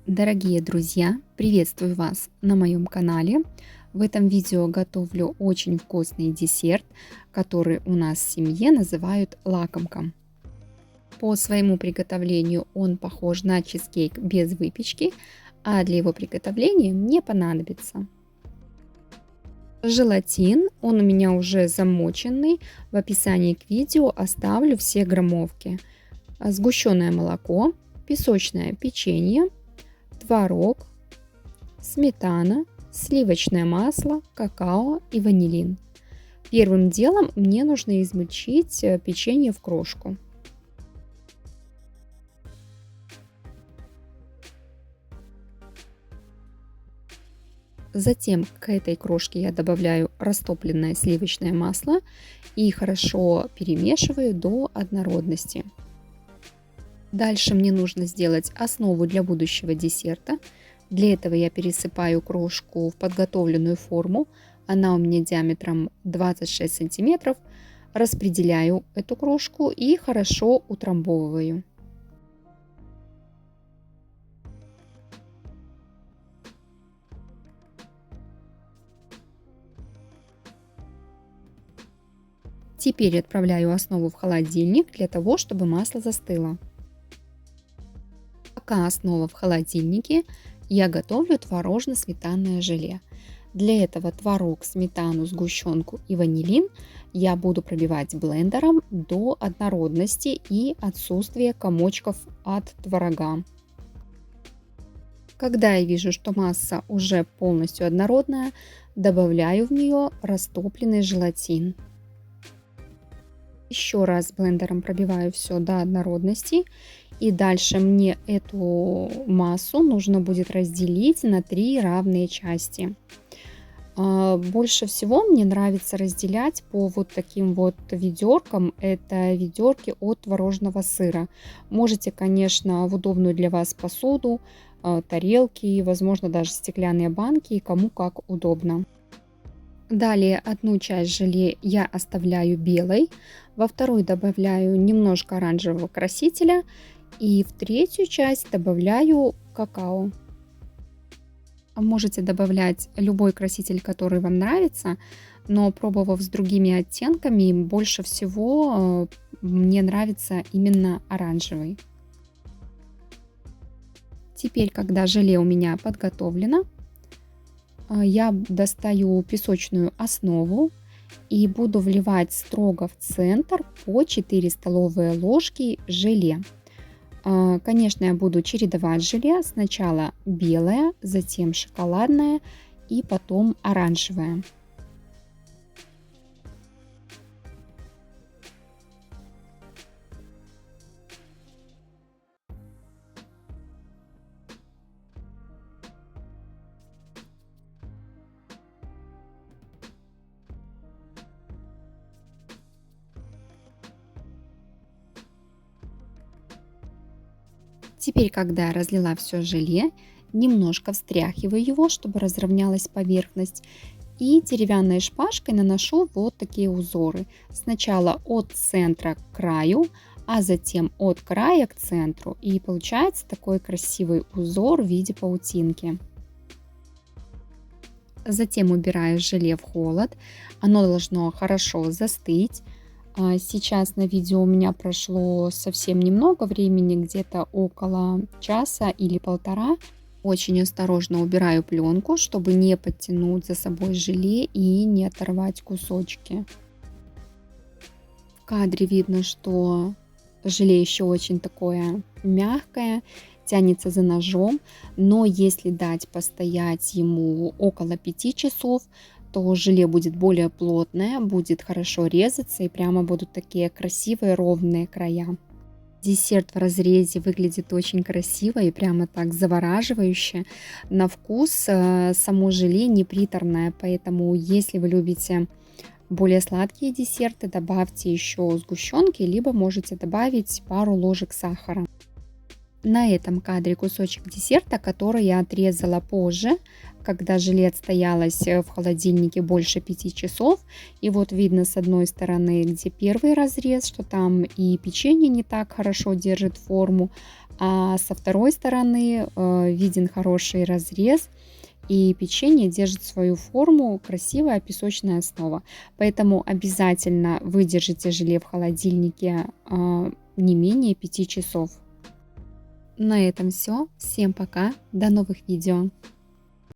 Дорогие друзья, приветствую вас на моем канале. В этом видео готовлю очень вкусный десерт, который у нас в семье называют лакомка. По своему приготовлению он похож на чизкейк без выпечки, а для его приготовления мне понадобится желатин, он у меня уже замоченный, в описании к видео оставлю все граммовки, сгущенное молоко, песочное печенье, творог, сметана, сливочное масло, какао и ванилин. Первым делом мне нужно измельчить печенье в крошку. Затем к этой крошке я добавляю растопленное сливочное масло и хорошо перемешиваю до однородности. Дальше мне нужно сделать основу для будущего десерта. Для этого я пересыпаю крошку в подготовленную форму. Она у меня диаметром 26 сантиметров. Распределяю эту крошку и хорошо утрамбовываю. Теперь отправляю основу в холодильник для того, чтобы масло застыло. Пока основа в холодильнике, я готовлю творожно-сметанное желе. Для этого творог, сметану, сгущенку и ванилин я буду пробивать блендером до однородности и отсутствия комочков от творога. Когда я вижу, что масса уже полностью однородная, добавляю в нее растопленный желатин. Еще раз блендером пробиваю все до однородности. И дальше мне эту массу нужно будет разделить на 3 равные части. Больше всего мне нравится разделять по вот таким вот ведеркам. Это ведерки от творожного сыра. Можете, конечно, в удобную для вас посуду, тарелки, возможно, даже стеклянные банки, кому как удобно. Далее одну часть желе я оставляю белой, во вторую добавляю немножко оранжевого красителя и в третью часть добавляю какао. Можете добавлять любой краситель, который вам нравится, но пробовав с другими оттенками, больше всего мне нравится именно оранжевый. Теперь, когда желе у меня подготовлено, я достаю песочную основу и буду вливать строго в центр по 4 столовые ложки желе. Конечно, я буду чередовать желе. Сначала белое, затем шоколадное и потом оранжевое. Теперь, когда я разлила все желе, немножко встряхиваю его, чтобы разровнялась поверхность. И деревянной шпажкой наношу вот такие узоры. Сначала от центра к краю, а затем от края к центру. И получается такой красивый узор в виде паутинки. Затем убираю желе в холод. Оно должно хорошо застыть. Сейчас на видео у меня прошло совсем немного времени, где-то около часа или полтора. Очень осторожно убираю пленку, чтобы не подтянуть за собой желе и не оторвать кусочки. В кадре видно, что желе еще очень такое мягкое, тянется за ножом, но если дать постоять ему около 5 часов, то желе будет более плотное, будет хорошо резаться и прямо будут такие красивые ровные края. Десерт в разрезе выглядит очень красиво и прямо так завораживающе. На вкус само желе не приторное, поэтому если вы любите более сладкие десерты, добавьте еще сгущенки, либо можете добавить пару ложек сахара. На этом кадре кусочек десерта, который я отрезала позже, когда желе отстоялось в холодильнике больше 5 часов. И вот видно с одной стороны, где первый разрез, что там и печенье не так хорошо держит форму, а со второй стороны виден хороший разрез, и печенье держит свою форму, красивая песочная основа. Поэтому обязательно выдержите желе в холодильнике не менее 5 часов. На этом все. Всем пока. До новых видео.